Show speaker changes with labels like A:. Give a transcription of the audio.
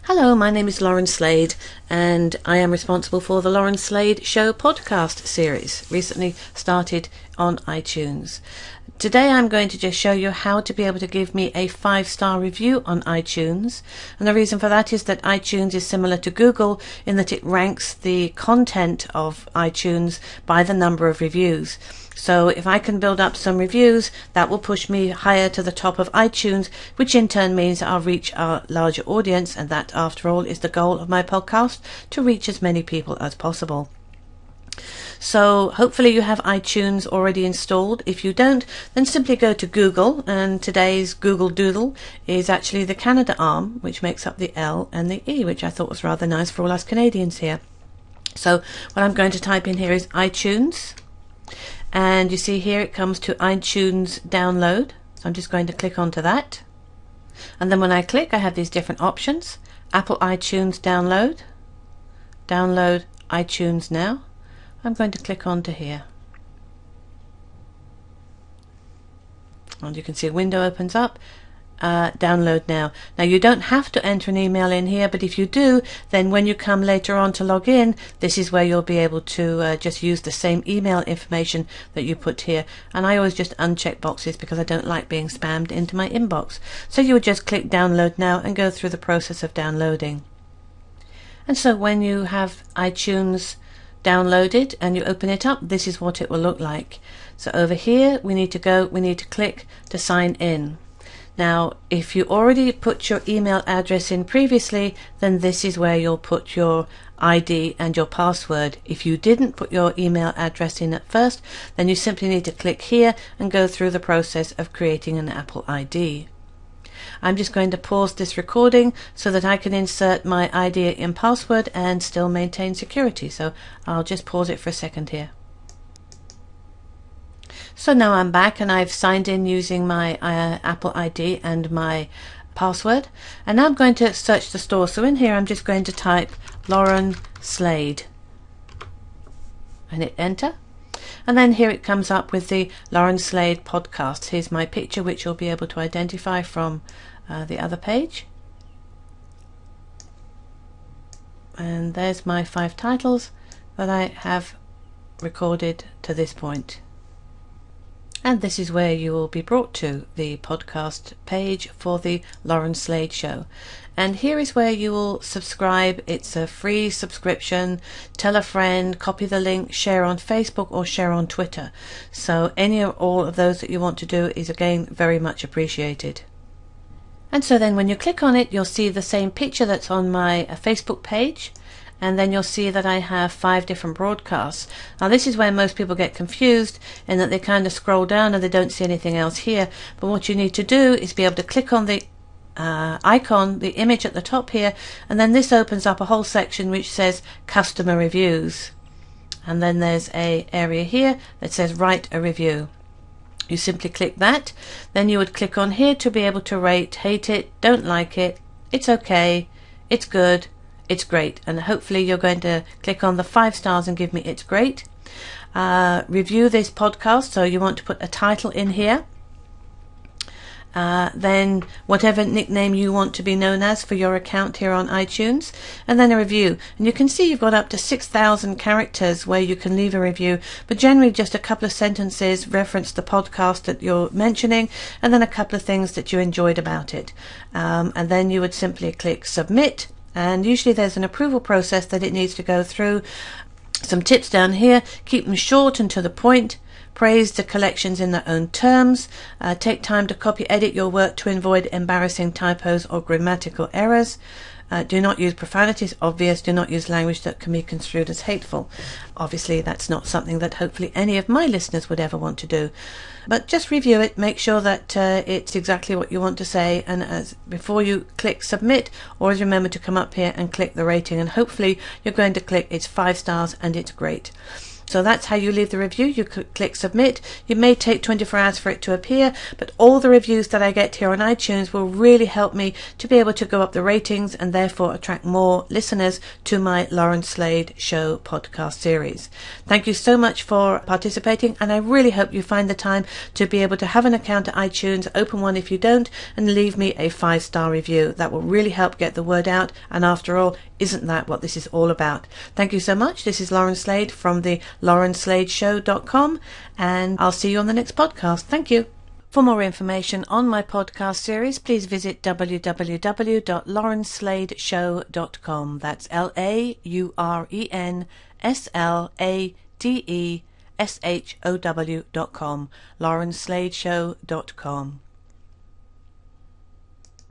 A: Hello, my name is Lauren Slade, and I am responsible for the Lauren Slade Show podcast series, recently started on iTunes. Today I'm going to just show you how to be able to give me a 5-star review on iTunes. And the reason for that is that iTunes is similar to Google in that it ranks the content of iTunes by the number of reviews. So if I can build up some reviews, that will push me higher to the top of iTunes, which in turn means I'll reach a larger audience, and that, after all, is the goal of my podcast, to reach as many people as possible. So hopefully you have iTunes already installed. If you don't, then simply go to Google, and today's Google Doodle is actually the Canada arm, which makes up the L and the E, which I thought was rather nice for all us Canadians here. So what I'm going to type in here is iTunes, and you see here it comes to iTunes download. So I'm just going to click onto that, and then when I click, I have these different options: Apple iTunes download, download iTunes now. I'm going to click onto here, and you can see a window opens up. Download now. Now you don't have to enter an email in here, but if you do, then when you come later on to log in, this is where you'll be able to just use the same email information that you put here. And I always just uncheck boxes because I don't like being spammed into my inbox. So you would just click download now and go through the process of downloading. And so when you have iTunes downloaded and you open it up, this is what it will look like. So over here we need to click to sign in. Now if you already put your email address in previously, then this is where you'll put your ID and your password. If you didn't put your email address in at first, then you simply need to click here and go through the process of creating an Apple ID. I'm just going to pause this recording so that I can insert my ID and password and still maintain security. So I'll just pause it for a second here. So now I'm back and I've signed in using my Apple ID and my password. And now I'm going to search the store. So in here I'm just going to type Lauren Slade and hit enter. And then here it comes up with the Lauren Slade podcast. Here's my picture, which you'll be able to identify from the other page. And there's my 5 titles that I have recorded to this point. And this is where you will be brought to the podcast page for the Lauren Slade Show. And here is where you will subscribe. It's a free subscription. Tell a friend, copy the link, share on Facebook or share on Twitter. So any or all of those that you want to do is again very much appreciated. And so then when you click on it, you'll see the same picture that's on my Facebook page. And then you'll see that I have 5 different broadcasts. Now this is where most people get confused, in that they kind of scroll down and they don't see anything else here. But what you need to do is be able to click on the icon, the image at the top here, and then this opens up a whole section which says customer reviews. And then there's a area here that says write a review. You simply click that. Then you would click on here to be able to rate: hate it, don't like it, it's okay, it's good, it's great. And hopefully you're going to click on the 5 stars and give me it's great. Review this podcast, so you want to put a title in here. Then whatever nickname you want to be known as for your account here on iTunes, and then a review. And you can see you've got up to 6,000 characters where you can leave a review, but generally just a couple of sentences reference the podcast that you're mentioning, and then a couple of things that you enjoyed about it. And then you would simply click submit, and usually there's an approval process that it needs to go through. Some tips down here: keep them short and to the point. Praise the collections in their own terms. Take time to copy edit your work to avoid embarrassing typos or grammatical errors. Do not use profanities, obvious. Do not use language that can be construed as hateful. Obviously that's not something that hopefully any of my listeners would ever want to do. But just review it, make sure that it's exactly what you want to say, and before you click submit, always remember to come up here and click the rating, and hopefully you're going to click it's 5 stars and it's great. So that's how you leave the review. You could click submit. It may take 24 hours for it to appear, but all the reviews that I get here on iTunes will really help me to be able to go up the ratings and therefore attract more listeners to my Lauren Slade Show podcast series. Thank you so much for participating, and I really hope you find the time to be able to have an account at iTunes, open one if you don't, and leave me a 5-star review. That will really help get the word out, and after all, isn't that what this is all about? Thank you so much. This is Lauren Slade from the LaurenSladeShow.com, and I'll see you on the next podcast. Thank you. For more information on my podcast series, please visit www.laurensladeshow.com. That's LaurenSladeshow.com. LaurenSladeshow.com.